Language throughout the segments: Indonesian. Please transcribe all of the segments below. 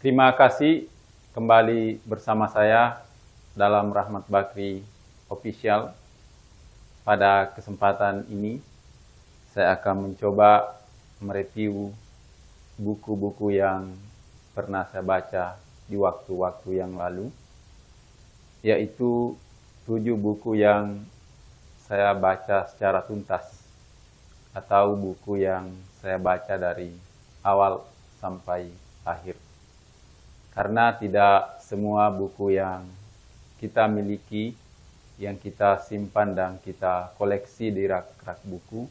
Terima kasih kembali bersama saya dalam Rahmat Bakri Official. Pada kesempatan ini, saya akan mencoba mereview buku-buku yang pernah saya baca di waktu-waktu yang lalu, yaitu 7 buku yang saya baca secara tuntas, atau buku yang saya baca dari awal sampai akhir. Karena tidak semua buku yang kita miliki, yang kita simpan dan kita koleksi di rak-rak buku,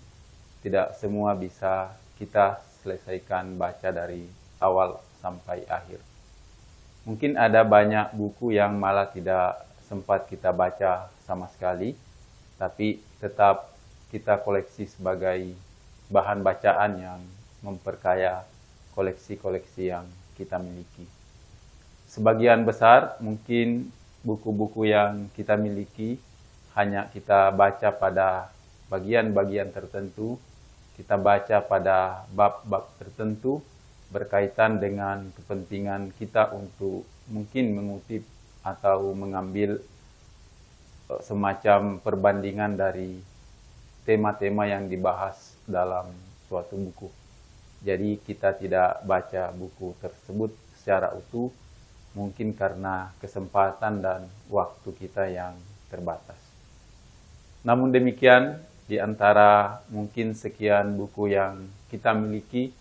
tidak semua bisa kita selesaikan baca dari awal sampai akhir. Mungkin ada banyak buku yang malah tidak sempat kita baca sama sekali, tapi tetap kita koleksi sebagai bahan bacaan yang memperkaya koleksi-koleksi yang kita miliki. Sebagian besar mungkin buku-buku yang kita miliki hanya kita baca pada bagian-bagian tertentu, kita baca pada bab-bab tertentu berkaitan dengan kepentingan kita untuk mungkin mengutip atau mengambil semacam perbandingan dari tema-tema yang dibahas dalam suatu buku. Jadi kita tidak baca buku tersebut secara utuh, mungkin karena kesempatan dan waktu kita yang terbatas. Namun demikian, di antara mungkin sekian buku yang kita miliki,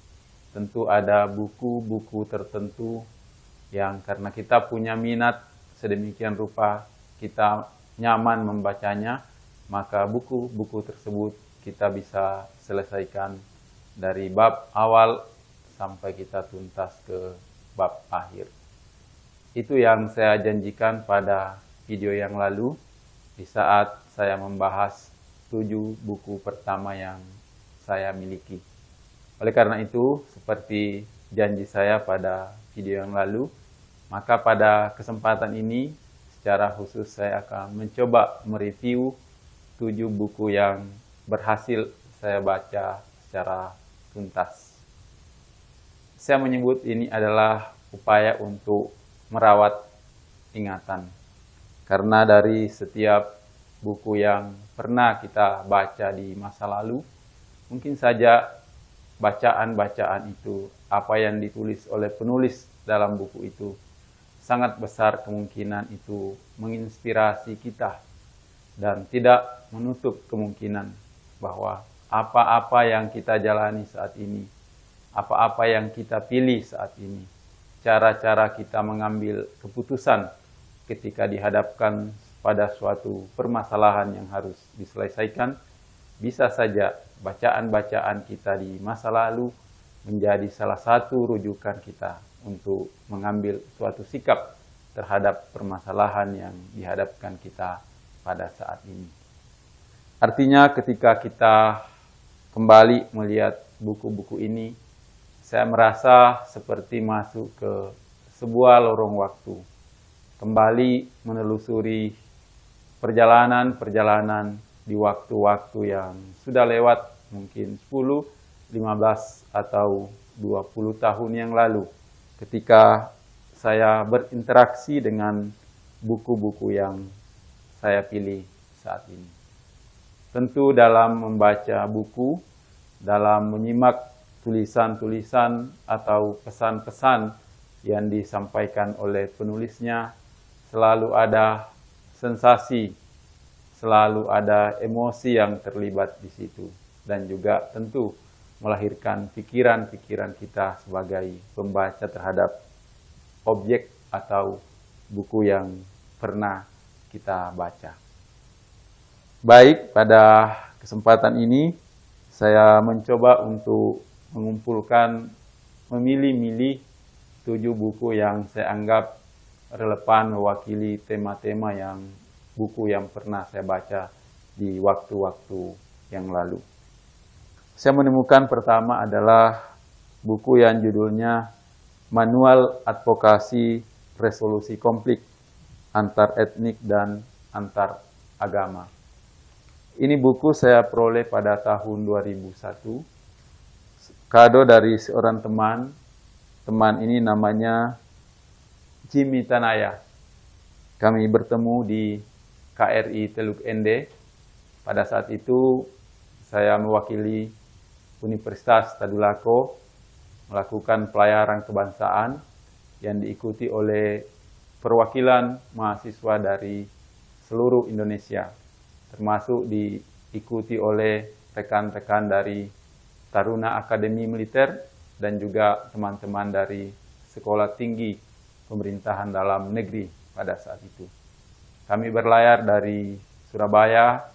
tentu ada buku-buku tertentu yang karena kita punya minat sedemikian rupa, kita nyaman membacanya, maka buku-buku tersebut kita bisa selesaikan dari bab awal sampai kita tuntas ke bab akhir. Itu yang saya janjikan pada video yang lalu di saat saya membahas 7 buku pertama yang saya miliki. Oleh karena itu, seperti janji saya pada video yang lalu, maka pada kesempatan ini secara khusus saya akan mencoba mereview 7 buku yang berhasil saya baca secara tuntas. Saya menyebut ini adalah upaya untuk merawat ingatan. Karena dari setiap buku yang pernah kita baca di masa lalu, mungkin saja bacaan-bacaan itu, apa yang ditulis oleh penulis dalam buku itu, sangat besar kemungkinan itu menginspirasi kita dan tidak menutup kemungkinan bahwa apa-apa yang kita jalani saat ini, apa-apa yang kita pilih saat ini, cara-cara kita mengambil keputusan ketika dihadapkan pada suatu permasalahan yang harus diselesaikan, bisa saja bacaan-bacaan kita di masa lalu menjadi salah satu rujukan kita untuk mengambil suatu sikap terhadap permasalahan yang dihadapkan kita pada saat ini. Artinya ketika kita kembali melihat buku-buku ini, saya merasa seperti masuk ke sebuah lorong waktu. Kembali menelusuri perjalanan-perjalanan di waktu-waktu yang sudah lewat, mungkin 10, 15, atau 20 tahun yang lalu. Ketika saya berinteraksi dengan buku-buku yang saya pilih saat ini. Tentu dalam membaca buku, dalam menyimak tulisan-tulisan atau pesan-pesan yang disampaikan oleh penulisnya, selalu ada sensasi, selalu ada emosi yang terlibat di situ, dan juga tentu melahirkan pikiran-pikiran kita sebagai pembaca terhadap objek atau buku yang pernah kita baca. Baik, pada kesempatan ini saya mencoba untuk mengumpulkan, memilih-milih 7 buku yang saya anggap relevan mewakili tema-tema yang buku yang pernah saya baca di waktu-waktu yang lalu. Saya menemukan pertama adalah buku yang judulnya Manual Advokasi Resolusi Konflik Antar Etnik dan Antar Agama. Ini buku saya peroleh pada tahun 2001. Kado dari seorang teman. Teman ini namanya Jimmy Tanaya. Kami bertemu di KRI Teluk Ende. Pada saat itu saya mewakili Universitas Tadulako melakukan pelayaran kebangsaan yang diikuti oleh perwakilan mahasiswa dari seluruh Indonesia, termasuk diikuti oleh rekan-rekan dari Taruna Akademi Militer dan juga teman-teman dari Sekolah Tinggi Pemerintahan Dalam Negeri pada saat itu. Kami berlayar dari Surabaya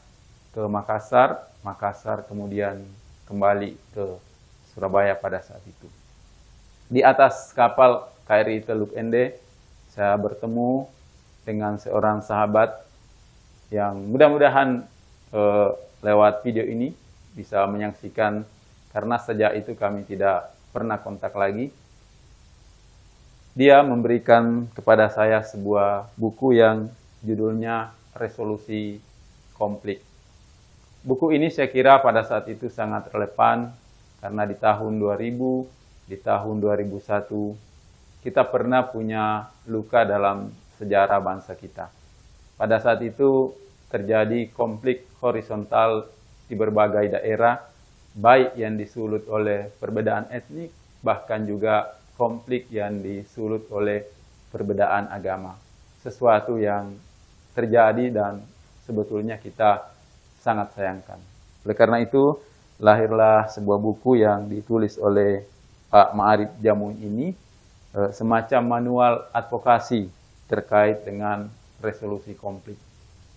ke Makassar, kemudian kembali ke Surabaya pada saat itu. Di atas kapal KRI Teluk Ende, saya bertemu dengan seorang sahabat yang mudah-mudahan lewat video ini bisa menyaksikan, karena sejak itu kami tidak pernah kontak lagi. Dia memberikan kepada saya sebuah buku yang judulnya Resolusi Konflik. Buku ini saya kira pada saat itu sangat relevan, karena di tahun 2000, di tahun 2001, kita pernah punya luka dalam sejarah bangsa kita. Pada saat itu terjadi konflik horizontal di berbagai daerah, baik yang disulut oleh perbedaan etnik, bahkan juga konflik yang disulut oleh perbedaan agama. Sesuatu yang terjadi dan sebetulnya kita sangat sayangkan. Oleh karena itu, lahirlah sebuah buku yang ditulis oleh Pak Ma'arif Jamun ini, semacam manual advokasi terkait dengan resolusi konflik.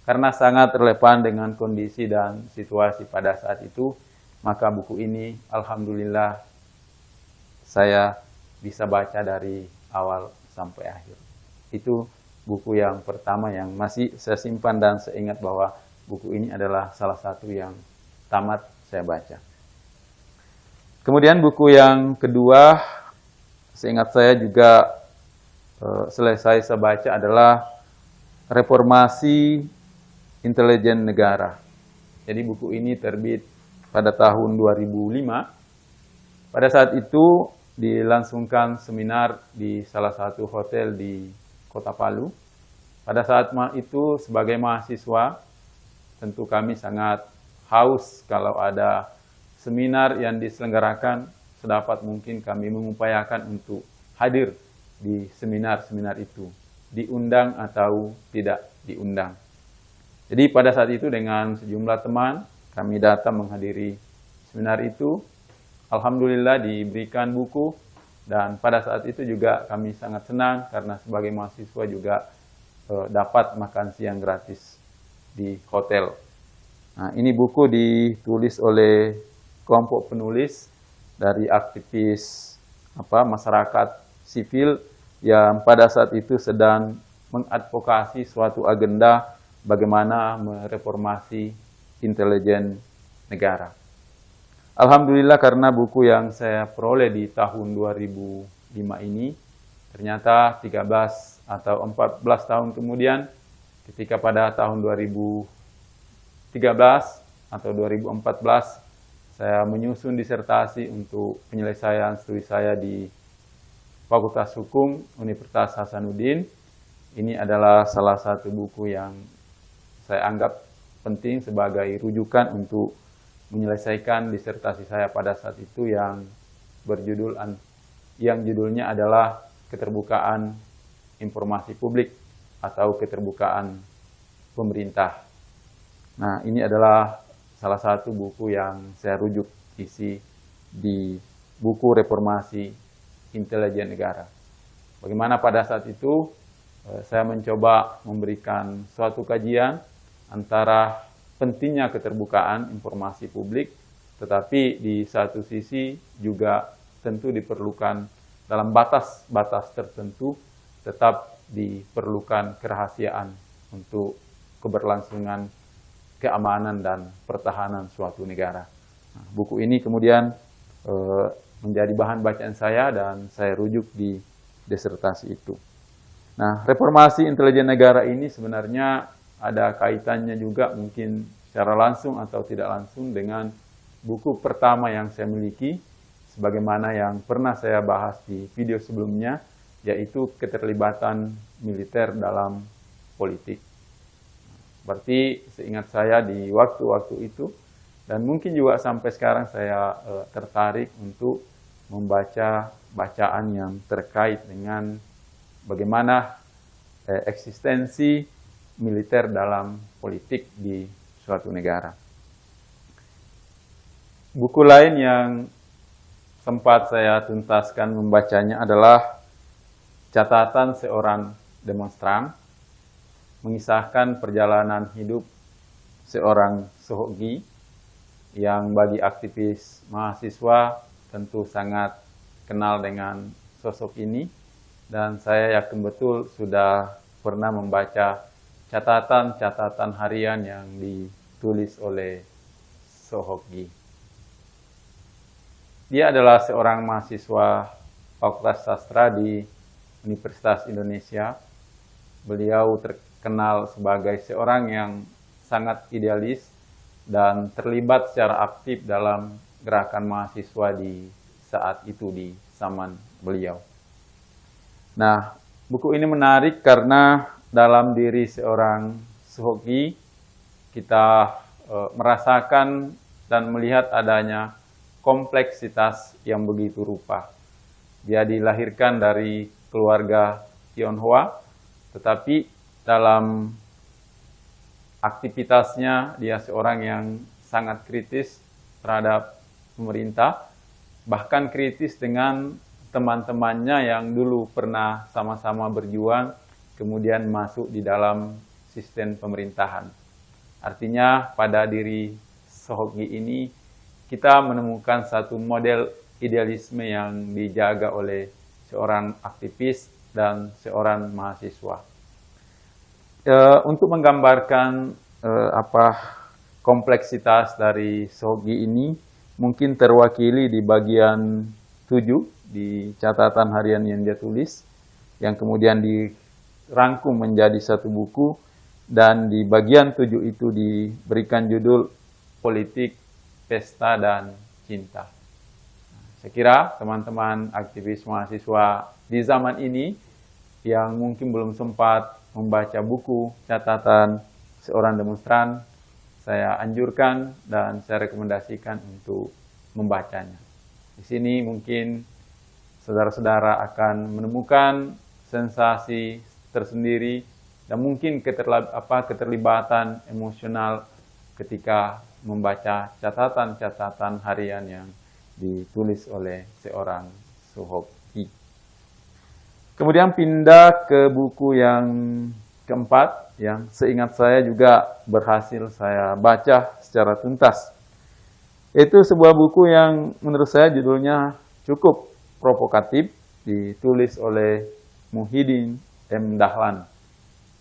Karena sangat relevan dengan kondisi dan situasi pada saat itu, maka buku ini alhamdulillah saya bisa baca dari awal sampai akhir. Itu buku yang pertama yang masih saya simpan dan saya ingat bahwa buku ini adalah salah satu yang tamat saya baca. Kemudian buku yang kedua, seingat saya juga selesai saya baca adalah Reformasi Intelijen Negara. Jadi buku ini terbit pada tahun 2005. Pada saat itu dilangsungkan seminar di salah satu hotel di Kota Palu. Pada saat itu sebagai mahasiswa, tentu kami sangat haus kalau ada seminar yang diselenggarakan, sedapat mungkin kami mengupayakan untuk hadir di seminar-seminar itu, diundang atau tidak diundang. Jadi pada saat itu dengan sejumlah teman, kami datang menghadiri seminar itu. Alhamdulillah diberikan buku, dan pada saat itu juga kami sangat senang karena sebagai mahasiswa juga dapat makan siang gratis di hotel. Nah, ini buku ditulis oleh kelompok penulis dari aktivis masyarakat sipil yang pada saat itu sedang mengadvokasi suatu agenda bagaimana mereformasi intelijen negara. Alhamdulillah karena buku yang saya peroleh di tahun 2005 ini, ternyata 13 atau 14 tahun kemudian, ketika pada tahun 2013 atau 2014, saya menyusun disertasi untuk penyelesaian studi saya di Fakultas Hukum Universitas Hasanuddin. Ini adalah salah satu buku yang saya anggap penting sebagai rujukan untuk menyelesaikan disertasi saya pada saat itu yang judulnya adalah Keterbukaan Informasi Publik atau Keterbukaan Pemerintah. Nah, ini adalah salah satu buku yang saya rujuk isi di buku Reformasi Intelijen Negara. Bagaimana pada saat itu saya mencoba memberikan suatu kajian antara pentingnya keterbukaan informasi publik, tetapi di satu sisi juga tentu diperlukan dalam batas-batas tertentu tetap diperlukan kerahasiaan untuk keberlangsungan keamanan dan pertahanan suatu negara. Nah, buku ini kemudian menjadi bahan bacaan saya dan saya rujuk di disertasi itu. Nah, reformasi intelijen negara ini sebenarnya ada kaitannya juga mungkin secara langsung atau tidak langsung dengan buku pertama yang saya miliki, sebagaimana yang pernah saya bahas di video sebelumnya, yaitu keterlibatan militer dalam politik. Berarti seingat saya di waktu-waktu itu, dan mungkin juga sampai sekarang saya tertarik untuk membaca bacaan yang terkait dengan bagaimana eksistensi militer dalam politik di suatu negara. Buku lain yang sempat saya tuntaskan membacanya adalah Catatan Seorang Demonstran, mengisahkan perjalanan hidup seorang Sohotgi yang bagi aktivis mahasiswa tentu sangat kenal dengan sosok ini, dan saya yakin betul sudah pernah membaca catatan-catatan harian yang ditulis oleh Sohotgi. Dia adalah seorang mahasiswa Fakultas Sastra di Universitas Indonesia. Beliau terkenal sebagai seorang yang sangat idealis dan terlibat secara aktif dalam gerakan mahasiswa di saat itu di zaman beliau. Nah, buku ini menarik karena dalam diri seorang Sohotgi kita merasakan dan melihat adanya kompleksitas yang begitu rupa. Dia dilahirkan dari keluarga Tionghoa, tetapi dalam aktivitasnya dia seorang yang sangat kritis terhadap pemerintah, bahkan kritis dengan teman-temannya yang dulu pernah sama-sama berjuang, kemudian masuk di dalam sistem pemerintahan. Artinya pada diri Sohotgi ini kita menemukan satu model idealisme yang dijaga oleh seorang aktivis dan seorang mahasiswa. Untuk menggambarkan kompleksitas dari Sohotgi ini, mungkin terwakili di bagian 7 di catatan harian yang dia tulis, yang kemudian dirangkum menjadi satu buku, dan di bagian 7 itu diberikan judul Politik, Pesta, dan Cinta. Saya kira teman-teman aktivis mahasiswa di zaman ini yang mungkin belum sempat membaca buku Catatan Seorang Demonstran, saya anjurkan dan saya rekomendasikan untuk membacanya. Di sini mungkin saudara-saudara akan menemukan sensasi tersendiri dan mungkin keterlibatan emosional ketika membaca catatan-catatan harian yang ditulis oleh seorang Sohotgi. Kemudian pindah ke buku yang keempat, yang seingat saya juga berhasil saya baca secara tuntas. Itu sebuah buku yang menurut saya judulnya cukup provokatif, ditulis oleh Muhyiddin M. Dahlan.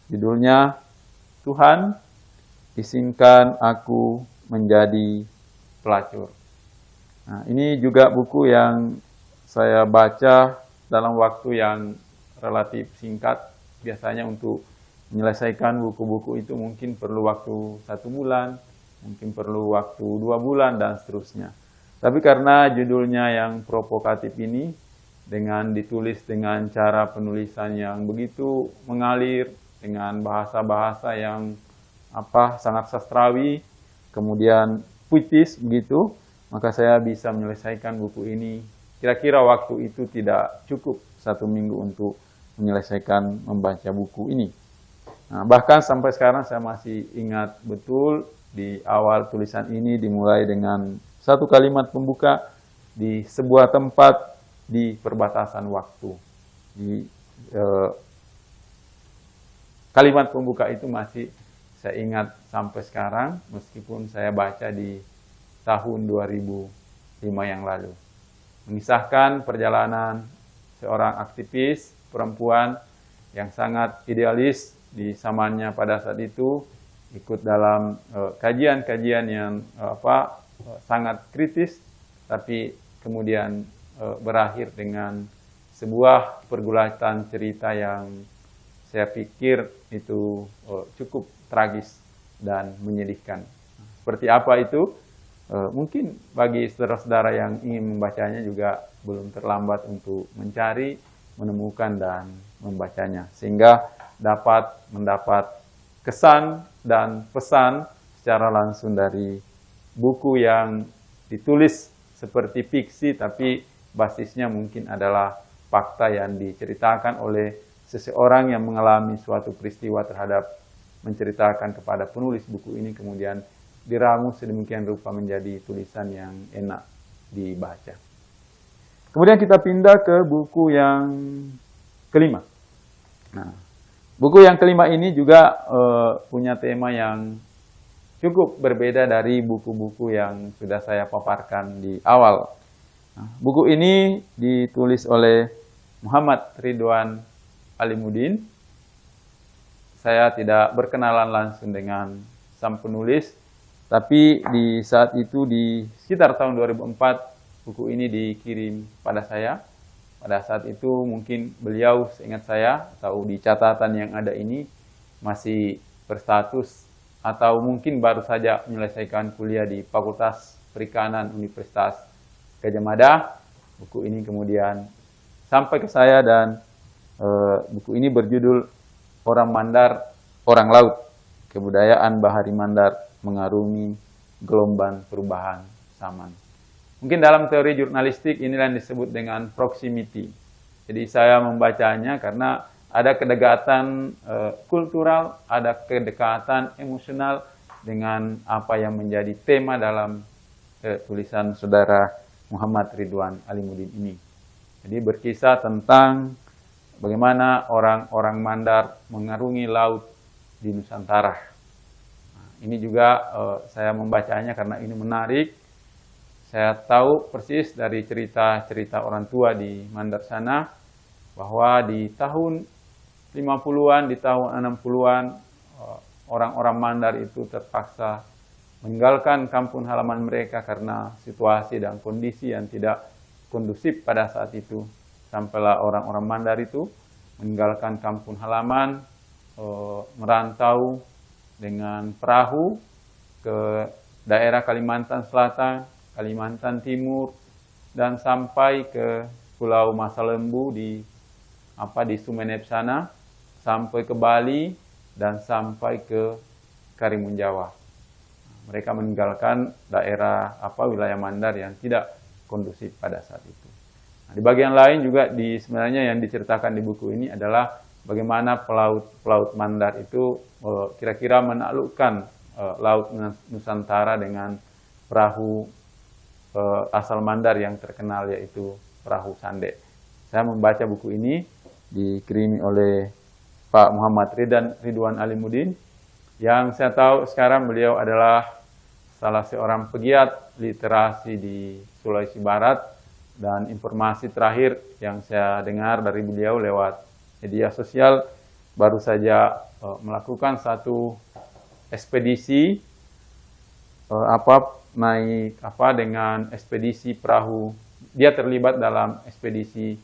Judulnya, Tuhan, izinkan aku menjadi pelacur. Nah, ini juga buku yang saya baca dalam waktu yang relatif singkat. Biasanya untuk menyelesaikan buku-buku itu mungkin perlu waktu 1 bulan, mungkin perlu waktu 2 bulan, dan seterusnya. Tapi karena judulnya yang provokatif ini, dengan ditulis dengan cara penulisan yang begitu mengalir, dengan bahasa-bahasa yang sangat sastrawi, kemudian puitis begitu, maka saya bisa menyelesaikan buku ini. Kira-kira waktu itu tidak cukup 1 minggu untuk menyelesaikan membaca buku ini. Nah, bahkan sampai sekarang saya masih ingat betul di awal tulisan ini dimulai dengan satu kalimat pembuka di sebuah tempat di perbatasan waktu. Kalimat pembuka itu masih saya ingat sampai sekarang, meskipun saya baca di tahun 2005 yang lalu. Mengisahkan perjalanan seorang aktivis perempuan yang sangat idealis di zamannya pada saat itu, ikut dalam kajian-kajian yang sangat kritis, tapi kemudian berakhir dengan sebuah pergulatan cerita yang saya pikir itu cukup tragis dan menyedihkan. Seperti apa itu? Mungkin bagi saudara-saudara yang ingin membacanya juga belum terlambat untuk mencari menemukan dan membacanya, sehingga dapat mendapat kesan dan pesan secara langsung dari buku yang ditulis seperti fiksi, tapi basisnya mungkin adalah fakta yang diceritakan oleh seseorang yang mengalami suatu peristiwa terhadap menceritakan kepada penulis buku ini, kemudian diramu sedemikian rupa menjadi tulisan yang enak dibaca. Kemudian kita pindah ke buku yang kelima. Nah, buku yang kelima ini juga punya tema yang cukup berbeda dari buku-buku yang sudah saya paparkan di awal. Nah, buku ini ditulis oleh Muhammad Ridwan Alimuddin. Saya tidak berkenalan langsung dengan sang penulis, tapi di saat itu di sekitar tahun 2004 buku ini dikirim pada saya. Pada saat itu mungkin beliau, seingat saya, atau di catatan yang ada ini, masih berstatus atau mungkin baru saja menyelesaikan kuliah di Fakultas Perikanan Universitas Gadjah Mada. Buku ini kemudian sampai ke saya dan buku ini berjudul Orang Mandar, Orang Laut, Kebudayaan Bahari Mandar Mengarungi Gelombang Perubahan Zaman. Mungkin dalam teori jurnalistik inilah yang disebut dengan proximity. Jadi saya membacanya karena ada kedekatan kultural, ada kedekatan emosional dengan apa yang menjadi tema dalam tulisan saudara Muhammad Ridwan Alimuddin ini. Jadi berkisah tentang bagaimana orang-orang Mandar mengarungi laut di Nusantara. Nah, ini juga saya membacanya karena ini menarik. Saya tahu persis dari cerita-cerita orang tua di Mandar sana, bahwa di tahun 50-an, di tahun 60-an, orang-orang Mandar itu terpaksa meninggalkan kampung halaman mereka karena situasi dan kondisi yang tidak kondusif pada saat itu. Sampailah orang-orang Mandar itu meninggalkan kampung halaman, merantau dengan perahu ke daerah Kalimantan Selatan, Kalimantan Timur, dan sampai ke Pulau Masalembu di Sumeneb sana, sampai ke Bali, dan sampai ke Karimun Jawa. Mereka meninggalkan daerah wilayah Mandar yang tidak kondusif pada saat itu. Nah, di bagian lain juga sebenarnya yang diceritakan di buku ini adalah bagaimana pelaut Mandar itu kira-kira menaklukkan laut Nusantara dengan perahu asal Mandar yang terkenal, yaitu perahu Sande. Saya membaca buku ini dikirimi oleh Pak Muhammad Ridwan Alimuddin, yang saya tahu sekarang beliau adalah salah seorang pegiat literasi di Sulawesi Barat, dan informasi terakhir yang saya dengar dari beliau lewat media sosial, baru saja melakukan satu ekspedisi dengan ekspedisi perahu. Dia terlibat dalam ekspedisi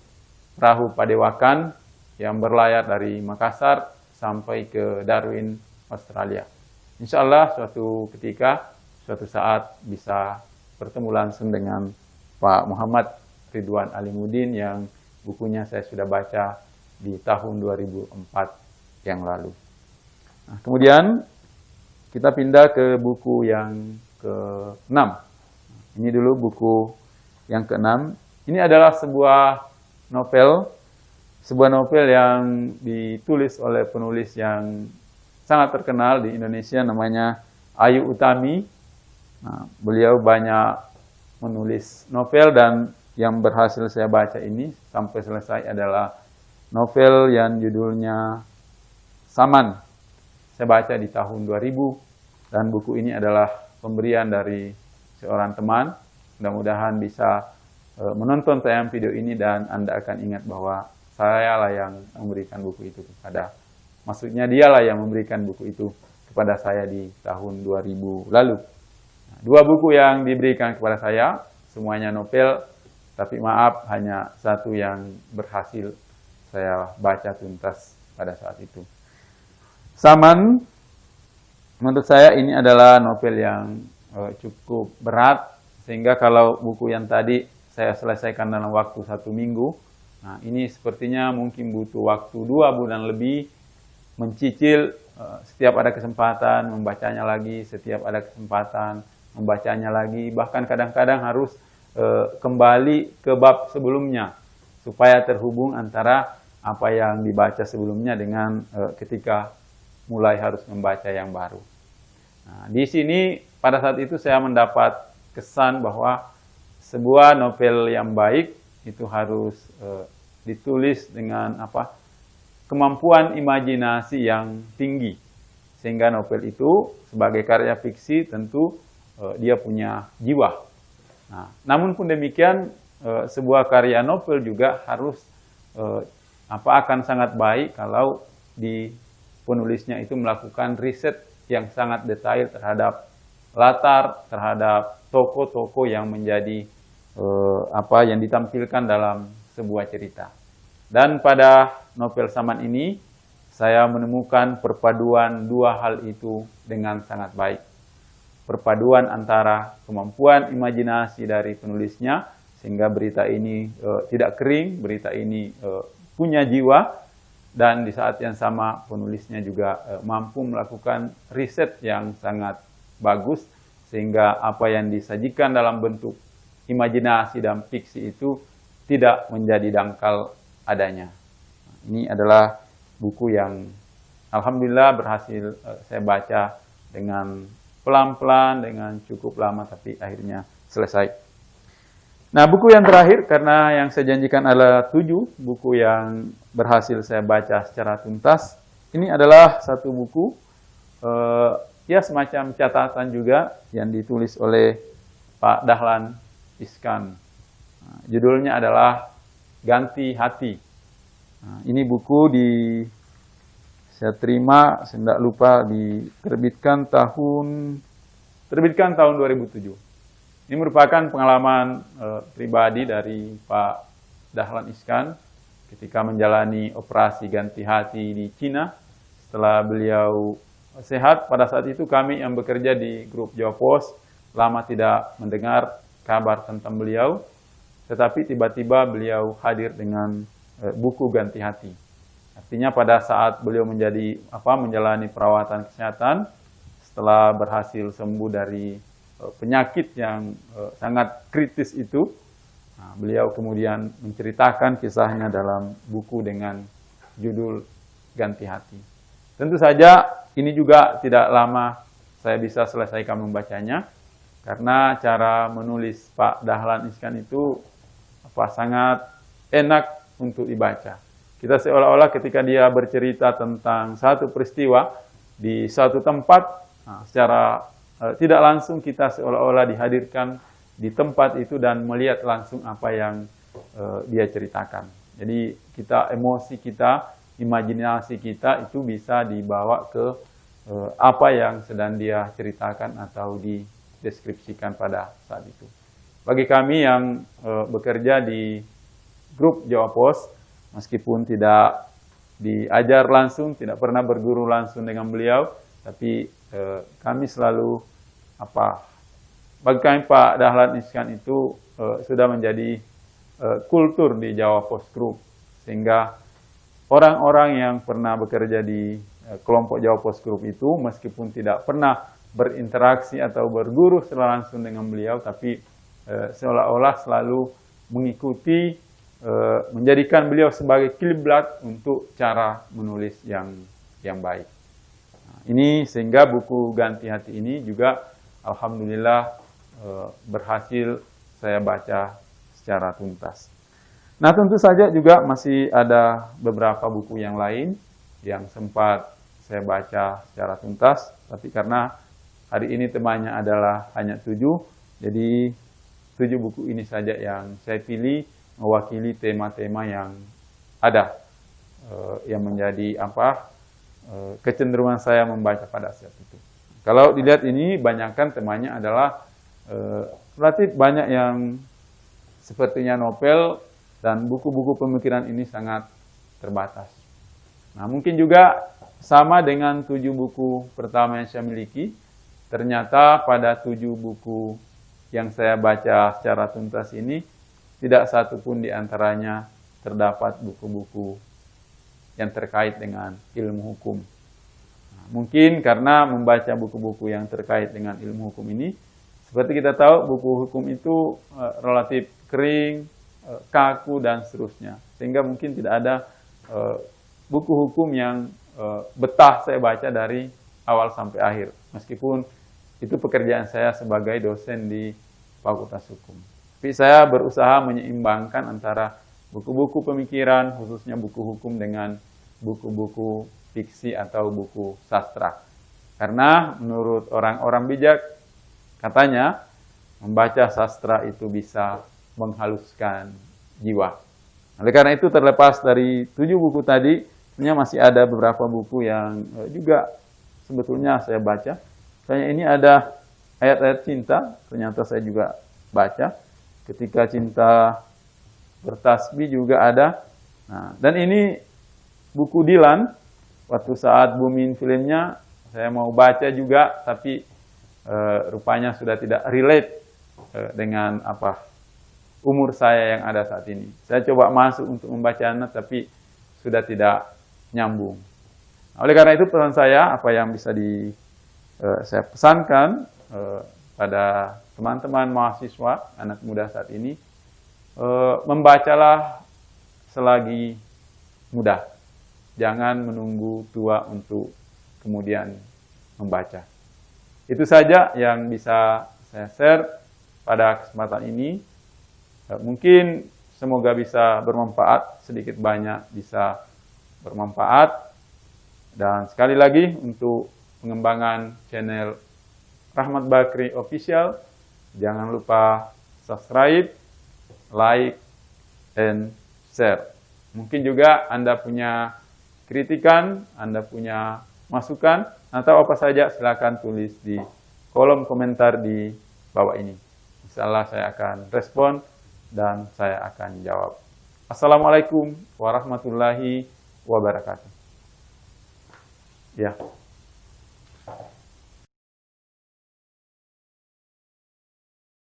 perahu Padewakan yang berlayar dari Makassar sampai ke Darwin, Australia. Insya Allah suatu ketika, suatu saat bisa bertemu langsung dengan Pak Muhammad Ridwan Alimuddin yang bukunya saya sudah baca di tahun 2004 yang lalu. Nah, kemudian kita pindah ke buku yang ke-6. Ini dulu buku yang ke-6. Ini adalah sebuah novel yang ditulis oleh penulis yang sangat terkenal di Indonesia, namanya Ayu Utami. Nah, beliau banyak menulis novel, dan yang berhasil saya baca ini sampai selesai adalah novel yang judulnya Saman. Saya baca di tahun 2000, dan buku ini adalah pemberian dari seorang teman. Mudah-mudahan bisa menonton tayang video ini dan Anda akan ingat bahwa saya lah yang memberikan buku itu maksudnya dialah yang memberikan buku itu kepada saya di tahun 2000 lalu. Nah, 2 buku yang diberikan kepada saya, semuanya novel, tapi maaf, hanya satu yang berhasil saya baca tuntas pada saat itu. Saman, menurut saya ini adalah novel yang cukup berat, sehingga kalau buku yang tadi saya selesaikan dalam waktu 1 minggu, Nah, ini sepertinya mungkin butuh waktu 2 bulan lebih mencicil, setiap ada kesempatan membacanya lagi, setiap ada kesempatan membacanya lagi, bahkan kadang-kadang harus kembali ke bab sebelumnya supaya terhubung antara apa yang dibaca sebelumnya dengan ketika mulai harus membaca yang baru. Nah, di sini pada saat itu saya mendapat kesan bahwa sebuah novel yang baik itu harus ditulis dengan kemampuan imajinasi yang tinggi, sehingga novel itu sebagai karya fiksi tentu dia punya jiwa. Nah, namun pun demikian sebuah karya novel juga harus akan sangat baik kalau di penulisnya itu melakukan riset yang sangat detail terhadap latar, terhadap tokoh-tokoh yang menjadi yang ditampilkan dalam sebuah cerita. Dan pada novel Saman ini saya menemukan perpaduan dua hal itu dengan sangat baik. Perpaduan antara kemampuan imajinasi dari penulisnya sehingga berita ini tidak kering, berita ini punya jiwa, dan di saat yang sama penulisnya juga mampu melakukan riset yang sangat bagus sehingga apa yang disajikan dalam bentuk imajinasi dan fiksi itu tidak menjadi dangkal adanya. Ini adalah buku yang alhamdulillah berhasil saya baca dengan pelan-pelan, dengan cukup lama, tapi akhirnya selesai. Nah, buku yang terakhir, karena yang saya janjikan adalah 7 buku yang berhasil saya baca secara tuntas. Ini adalah satu buku, semacam catatan juga yang ditulis oleh Pak Dahlan Iskan. Nah, judulnya adalah Ganti Hati. Nah, ini buku saya terima, saya tidak lupa, diterbitkan tahun 2007. Ini merupakan pengalaman pribadi dari Pak Dahlan Iskan ketika menjalani operasi ganti hati di Cina. Setelah beliau sehat, pada saat itu kami yang bekerja di grup Jawa Pos lama tidak mendengar kabar tentang beliau, tetapi tiba-tiba beliau hadir dengan buku Ganti Hati. Artinya pada saat beliau menjalani perawatan kesehatan, setelah berhasil sembuh dari penyakit yang sangat kritis itu, beliau kemudian menceritakan kisahnya dalam buku dengan judul Ganti Hati. Tentu saja ini juga tidak lama saya bisa selesaikan membacanya, karena cara menulis Pak Dahlan Iskan itu sangat enak untuk dibaca. Kita seolah-olah ketika dia bercerita tentang satu peristiwa di satu tempat, secara tidak langsung kita seolah-olah dihadirkan di tempat itu dan melihat langsung apa yang dia ceritakan. Jadi emosi kita, imajinasi kita itu bisa dibawa ke apa yang sedang dia ceritakan atau dideskripsikan pada saat itu. Bagi kami yang bekerja di grup Jawa Pos, meskipun tidak diajar langsung, tidak pernah berguru langsung dengan beliau, tapi kami selalu bagi kami Pak Dahlan Iskan itu sudah menjadi kultur di Jawa Pos Group, sehingga orang-orang yang pernah bekerja di kelompok Jawa Pos Group itu meskipun tidak pernah berinteraksi atau berguru secara langsung dengan beliau, tapi seolah-olah selalu mengikuti, menjadikan beliau sebagai kiblat untuk cara menulis yang baik. Nah, ini sehingga buku Ganti Hati ini juga alhamdulillah berhasil saya baca secara tuntas. Nah, tentu saja juga masih ada beberapa buku yang lain yang sempat saya baca secara tuntas, tapi karena hari ini temanya adalah hanya 7, jadi 7 buku ini saja yang saya pilih mewakili tema-tema yang ada, yang menjadi kecenderungan saya membaca pada saat itu. Kalau dilihat ini, banyakkan temanya adalah relatif banyak yang sepertinya novel, dan buku-buku pemikiran ini sangat terbatas. Nah, mungkin juga sama dengan 7 buku pertama yang saya miliki, ternyata pada 7 buku yang saya baca secara tuntas ini, tidak satu pun di antaranya terdapat buku-buku yang terkait dengan ilmu hukum. Nah, mungkin karena membaca buku-buku yang terkait dengan ilmu hukum ini, seperti kita tahu buku hukum itu relatif kering, kaku, dan seterusnya. Sehingga mungkin tidak ada buku hukum yang betah saya baca dari awal sampai akhir. Meskipun itu pekerjaan saya sebagai dosen di Fakultas Hukum. Tapi saya berusaha menyeimbangkan antara buku-buku pemikiran, khususnya buku hukum, dengan buku-buku fiksi atau buku sastra. Karena menurut orang-orang bijak, katanya membaca sastra itu bisa menghaluskan jiwa. Oleh karena itu, terlepas dari 7 buku tadi, sebenarnya masih ada beberapa buku yang juga sebetulnya saya baca. Misalnya ini ada ayat-ayat cinta, ternyata saya juga baca. Ketika cinta bertasbih juga ada. Nah, dan ini buku Dylan, waktu saat booming filmnya, saya mau baca juga, tapi rupanya sudah tidak relate dengan umur saya yang ada saat ini. Saya coba masuk untuk membacanya, tapi sudah tidak nyambung. Nah, oleh karena itu pesan saya, apa yang bisa saya pesankan pada teman-teman mahasiswa, anak muda saat ini, membacalah selagi muda. Jangan menunggu tua untuk kemudian membaca. Itu saja yang bisa saya share pada kesempatan ini. Mungkin semoga bisa bermanfaat, sedikit banyak bisa bermanfaat. Dan sekali lagi untuk pengembangan channel Rahmat Bakri Official, jangan lupa subscribe, like, and share. Mungkin juga Anda punya kritikan, Anda punya masukan, atau apa saja silakan tulis di kolom komentar di bawah ini. Insyaallah saya akan respon dan saya akan jawab. Assalamualaikum warahmatullahi wabarakatuh. Ya.